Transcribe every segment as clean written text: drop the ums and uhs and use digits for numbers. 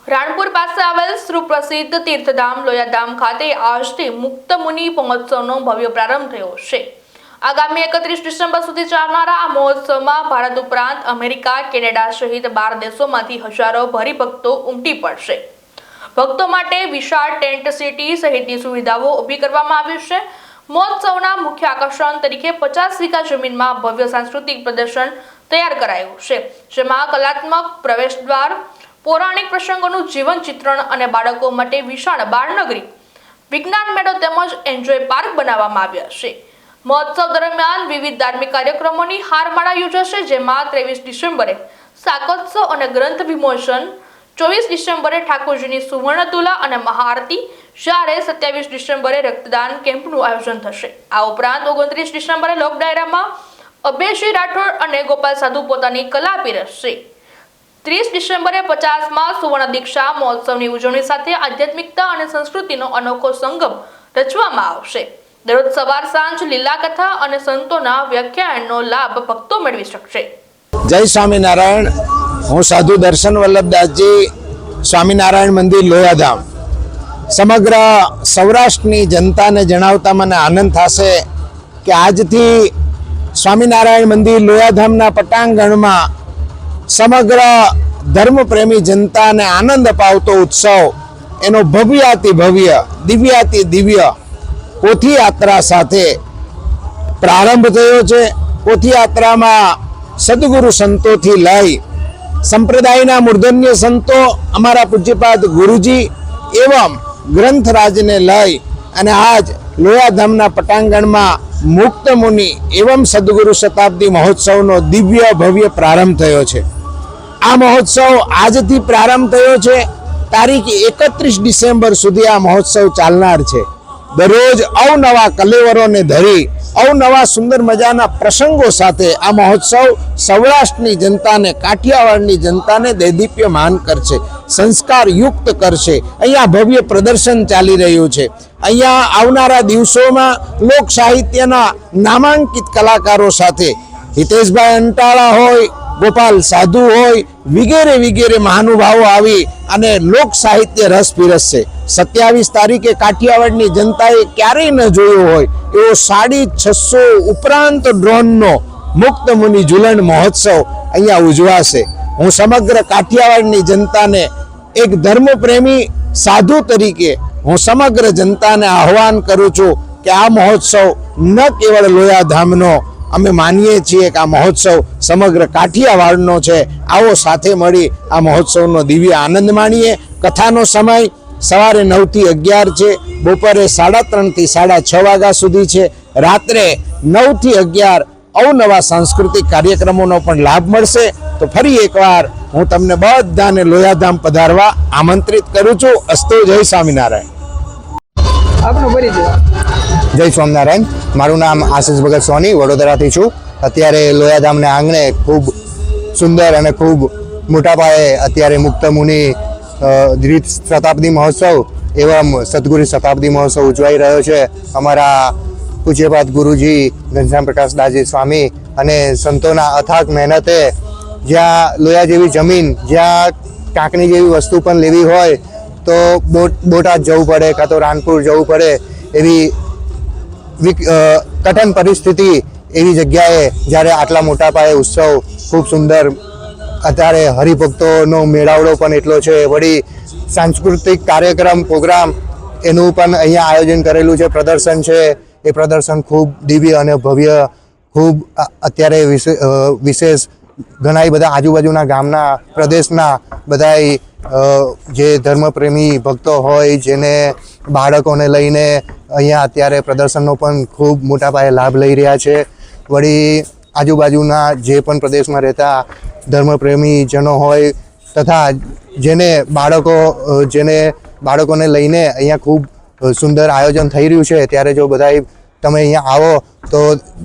રાણપુર પાસે આવેલ સુપ્રસિદ્ધ તીર્થધામ લોયાધામ ખાતે આજથી મુક્ત મુનિ મહોત્સવનો ભવ્ય પ્રારંભ થયો છે। આગામી 31 ડિસેમ્બર સુધી ચાલનારા આ મહોત્સવમાં ભારત ઉપરાંત અમેરિકા, કેનેડા સહિત 12 દેશોમાંથી હજારો હરિભક્તો ઉમટી પડશે। ભક્તો માટે વિશાળ ટેન્ટ સિટી સહિતની સુવિધાઓ ઊભી કરવામાં આવી છે। મહોત્સવના મુખ્ય આકર્ષણ તરીકે 50 વીઘા જમીનમાં ભવ્ય સાંસ્કૃતિક પ્રદર્શન તૈયાર કરાયું છે, જેમાં કલાત્મક પ્રવેશદ્વાર, પૌરાણિક પ્રસંગોનું જીવન ચિત્રણ અને બાળકો માટે વિશાળ બાળનગરી, વિજ્ઞાન મેળો તેમજ એન્જોય પાર્ક બનાવવામાં આવ્યા છે। મહોત્સવ દરમિયાન વિવિધ ધાર્મિક કાર્યક્રમોની હારમાળા યોજાશે, જેમાં 23 ડિસેમ્બરે શાકોત્સવ અને ગ્રંથ વિમોચન, 24 ડિસેમ્બરે ઠાકોરજીની સુવર્ણ તુલા અને મહાઆરતી, જ્યારે 27 ડિસેમ્બરે રક્તદાન કેમ્પનું આયોજન થશે। આ ઉપરાંત 29 ડિસેમ્બરે લોક ડાયરામાં અભયસિંહ રાઠોડ અને ગોપાલ સાધુ પોતાની કલા પીરસશે। 30 ડિસેમ્બરે 50માં સુવર્ણ દીક્ષા મહોત્સવની ઉજવણી સાથે આધ્યાત્મિકતા અને સંસ્કૃતિનો અનોખો સંગમ રચવામાં આવશે। દરરોજ સવાર સાંજ લીલા કથા અને સંતોના વ્યાખ્યાનનો લાભ ભક્તો મેળવી શકશે। જય સ્વામિનારાયણ। હું સાધુ દર્શન વલ્લભદાસજી, સ્વામિનારાયણ મંદિર લોયાધામ। સમગ્ર સૌરાષ્ટ્રની જનતાને જણાવતા મને આનંદ થશે કે આજથી સ્વામિનારાયણ મંદિર લોયાધામના પટાંગણમાં સમગ્ર ધર્મપ્રેમી જનતાને આનંદ અપાવતો ઉત્સવ એનો ભવ્યાતિ ભવ્ય, દિવ્યાતિ દિવ્ય પોથીયાત્રા સાથે પ્રારંભ થયો છે। પોથીયાત્રામાં સદગુરુ સંતોથી લઈ સંપ્રદાયના મૂર્ધન્ય સંતો, અમારા પૂજ્યપાદ ગુરુજી એવં ગ્રંથરાજને લઈ અને આજ લોયાધામના પટાંગણમાં મુક્ત મુનિ એવં સદગુરુ શતાબ્દી મહોત્સવનો દિવ્ય ભવ્ય પ્રારંભ થયો છે। આ મહોત્સવ આજથી પ્રારંભ થયો છે। તારીખ 31 ડિસેમ્બર સુધી આ મહોત્સવ ચાલનાર છે। દરરોજ અવનવા કલેવરોને ધરી અવનવા સુંદર મજાના પ્રસંગો સાથે આ મહોત્સવ સૌરાષ્ટ્રની જનતાને, કાઠિયાવાડની જનતાને દેદીપ્યમાન કરશે, સંસ્કાર યુક્ત કરશે। અહીંયા ભવ્ય પ્રદર્શન ચાલી રહ્યું છે। અહીંયા આવનારા દિવસોમાં લોક સાહિત્યના નામાંકિત કલાકારો સાથે હિતેશભાઈ અંટાળા હોય, ગોપાલ સાધુ હોય, વગેરે વગેરે મહાનુભાવો આવી અને લોક સાહિત્ય રસ પીરસશે। 27 તારીખે કાઠિયાવાડની જનતાએ ક્યારેય ન જોયો હોય એવો 650 ઉપરાંત ડ્રોનનો મુક્ત મુનિ ઝુલણ મહોત્સવ અહીંયા ઉજવાશે। હું સમગ્ર કાઠિયાવાડની જનતાને એક ધર્મપ્રેમી સાધુ તરીકે હું સમગ્ર જનતાને આહ્વાન કરું છું કે આ મહોત્સવ ન કેવળ લોયાધામનો અમે માનીએ છીએ કે આ મહોત્સવ સમગ્ર કાઠિયાવાડનો છે। આવો સાથે મળી આ મહોત્સવનો દિવ્ય આનંદ માણીએ। કથાનો સમય સવારે 9 થી 11 છે, બપોરે 3:30 થી 6:30 વાગ્યા સુધી છે, રાત્રે 9 થી 11 અવનવા સાંસ્કૃતિક કાર્યક્રમોનો પણ લાભ મળશે। તો ફરી એકવાર હું તમને બધાને લોયાધામ પધારવા આમંત્રિત કરું છું। અસ્તુ। જય સ્વામિનારાયણ। આપનો પરિચય? જય સ્વામિનારાયણ। મારું નામ આશીષ ભગત સોની, વડોદરાથી છું। અત્યારે લોયાધામને આંગણે ખૂબ સુંદર અને ખૂબ મોટા પાયે અત્યારે મુક્ત મુનિ દ્વિત શતાબ્દી મહોત્સવ એવં સદગુરુ શતાબ્દી મહોત્સવ ઉજવાઈ રહ્યો છે। અમારા પૂજ્યપાદ ગુરુજી ઘનશ્યામ પ્રકાશ દાસજી સ્વામી અને સંતોના અથાગ મહેનતે જ્યાં લોયા જેવી જમીન, જ્યાં કાંકણી જેવી વસ્તુ પણ લેવી હોય તો બોટાદ જવું પડે કાં તો રાણપુર જવું પડે એવી કઠિન પરિસ્થિતિ એવી જગ્યાએ જ્યારે આટલા મોટા પાયે ઉત્સવ ખૂબ સુંદર, અત્યારે હરિભક્તોનો મેળાવડો પણ એટલો છે, વળી સાંસ્કૃતિક કાર્યક્રમ પ્રોગ્રામ એનું પણ અહીંયા આયોજન કરેલું છે, પ્રદર્શન છે। એ પ્રદર્શન ખૂબ દિવ્ય અને ભવ્ય, ખૂબ અત્યારે વિશેષ ઘણા બધા આજુબાજુના ગામના પ્રદેશના બધાય જે ધર્મપ્રેમી ભક્તો હોય, જેને બાળકોને લઈને અહીંયા અત્યારે પ્રદર્શનનો પણ ખૂબ મોટા પાયે લાભ લઈ રહ્યા છે। વળી આજુબાજુના જે પણ પ્રદેશમાં રહેતા ધર્મપ્રેમી જનો હોય તથા જેને બાળકોને લઈને અહીંયા ખૂબ સુંદર આયોજન થઈ રહ્યું છે, ત્યારે જો બધાય તમે અહીંયા આવો તો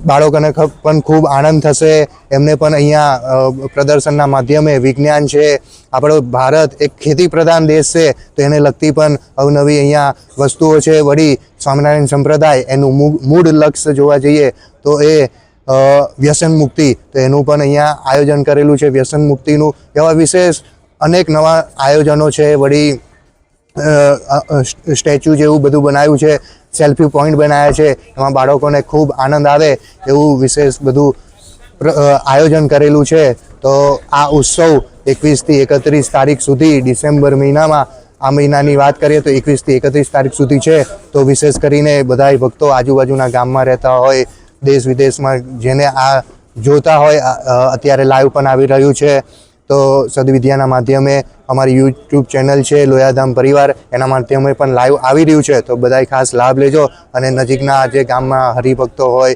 બાળકોને પણ ખૂબ આનંદ થશે। એમને પણ અહીંયા પ્રદર્શનના માધ્યમે વિજ્ઞાન છે, આપણો ભારત એક ખેતી પ્રધાન દેશ છે તો એને લગતી પણ અવનવી અહીંયા વસ્તુઓ છે। વળી સ્વામિનારાયણ સંપ્રદાય એનું મૂળ લક્ષ્ય જોવા જઈએ તો એ વ્યસન મુક્તિ, તો એનું પણ અહીંયા આયોજન કરેલું છે। વ્યસન મુક્તિનું એવા વિશેષ અનેક નવા આયોજનો છે, વળી સ્ટેચ્યુ જેવું બધું બનાવ્યું છે, સેલ્ફી પોઈન્ટ બનાવ્યા છે, એમાં બાળકોને ખૂબ આનંદ આવે એવું વિશેષ બધું આયોજન કરેલું છે. તો આ ઉત્સવ 21થી 31 તારીખ સુધી ડિસેમ્બર મહિનામાં, આ મહિનાની વાત કરીએ તો 21થી 31 તારીખ સુધી છે. તો વિશેષ કરીને બધાય ભક્તો આજુબાજુના ગામમાં રહેતા હોય, દેશ વિદેશમાં જેને આ જોતા હોય, અત્યારે લાઈવ પણ આવી રહ્યું છે. તો સદવિદ્યાના માધ્યમે અમારી યુટ્યુબ ચેનલ છે લોયાધામ પરિવાર, એના માધ્યમે પણ લાઈવ આવી રહ્યું છે. તો બધાય ખાસ લાભ લેજો અને નજીકના જે ગામમાં હરિભક્તો હોય,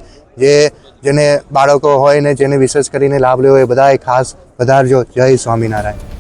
જેને બાળકો હોય ને જેને વિશેષ કરીને લાભ લેવો હોય, બધાય ખાસ વધારજો. જય સ્વામિનારાયણ.